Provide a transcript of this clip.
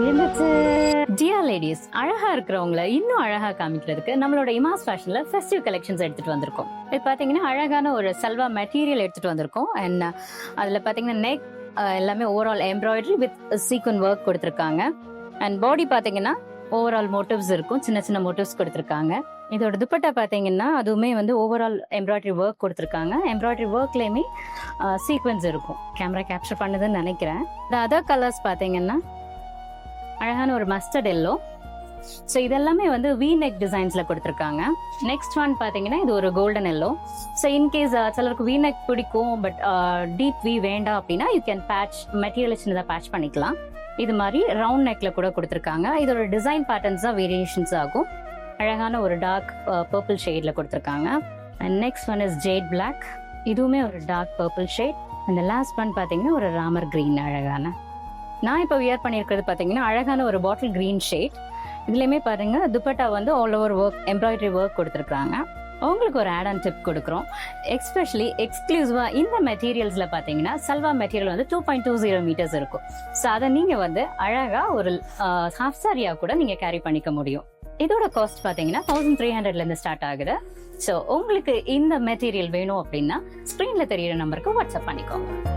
இருந்துச்சு. Dear ladies, அழகா இருக்கிறவங்கள இன்னும் அழகா காமிக்கிறதுக்கு நம்மளோட இமாஸ் ஃபேஷன்ல ஃபெஸ்டிவ் கலெக்ஷன்ஸ் எடுத்துட்டு வந்திருக்கோம். இது பாத்தீங்கன்னா அழகான ஒரு சல்வா மெட்டீரியல் எடுத்துட்டு வந்திருக்கோம். அண்ட் அதுல பாத்தீங்கன்னா நெக் எல்லாமே ஓவரால் எம்ப்ராய்டரி வித் சீக்வன் ஒர்க் கொடுத்துருக்காங்க. அண்ட் பாடி பாத்தீங்கன்னா ஓவரால் மோட்டிவ்ஸ் இருக்கும், சின்ன சின்ன மோட்டிவ்ஸ் கொடுத்துருக்காங்க. இதோட துப்பட்டா பாத்தீங்கன்னா அதுவுமே வந்து ஓவரால் எம்ப்ராய்டரி ஒர்க் கொடுத்துருக்காங்க. எம்ப்ராய்டரி ஒர்க்லயுமே சீக்வன்ஸ் இருக்கும். கேமரா கேப்சர் பண்ணுதுன்னு நினைக்கிறேன். அதர் கலர்ஸ் பாத்தீங்கன்னா அழகான ஒரு மஸ்டர்ட் எல்லோ. ஸோ இதெல்லாமே வந்து வி நெக் டிசைன்ஸ்ல கொடுத்துருக்காங்க. நெக்ஸ்ட் ஒன் பாத்தீங்கன்னா இது ஒரு கோல்டன் எல்லோ. ஸோ இன்கேஸ் சிலருக்கு வி நெக் பிடிக்கும் பட் டீப் வி வேண்டாம் அப்படின்னா யூ கேன் பேட்ச் மெட்டீரியல் சின்னதாக பேட்ச் பண்ணிக்கலாம். இது மாதிரி ரவுண்ட் நெக்ல கூட கொடுத்துருக்காங்க. இதோட டிசைன் பேட்டர்ன்ஸ் தான் வேரியேஷன்ஸ் ஆகும். அழகான ஒரு டார்க் பர்பிள் ஷேட்ல கொடுத்துருக்காங்க. And next one is jade black. இதுவுமே ஒரு டார்க் பர்பிள் ஷேட். அந்த லாஸ்ட் ஒன் பாத்தீங்கன்னா ஒரு ராமர் கிரீன் அழகான. நான் இப்போ வியர் பண்ணியிருக்கிறது பார்த்தீங்கன்னா அழகான ஒரு பாட்டில் கிரீன் ஷேட். இதுலையுமே பாருங்க துப்பட்டா வந்து all over work embroidery work கொடுத்துருக்காங்க. உங்களுக்கு ஒரு ஆட் ஆன் டிப் கொடுக்குறோம். எஸ்பெஷலி எக்ஸ்க்ளூசிவா இந்த மெட்டீரியல்ஸ்ல பாத்தீங்கன்னா சல்வா மெட்டீரியல் வந்து 2.20 மீட்டர்ஸ் இருக்கும். ஸோ அதை நீங்க வந்து அழகா ஒரு ஹாஃப் சாரியா கூட நீங்க கேரி பண்ணிக்க முடியும். இதோட காஸ்ட் பாத்தீங்கன்னா 1300 இருந்து ஸ்டார்ட் ஆகுது. ஸோ உங்களுக்கு இந்த மெட்டீரியல் வேணும் அப்படின்னா ஸ்கிரீன்ல தெரியுற நம்பருக்கு வாட்ஸ்அப் பண்ணிக்கோங்க.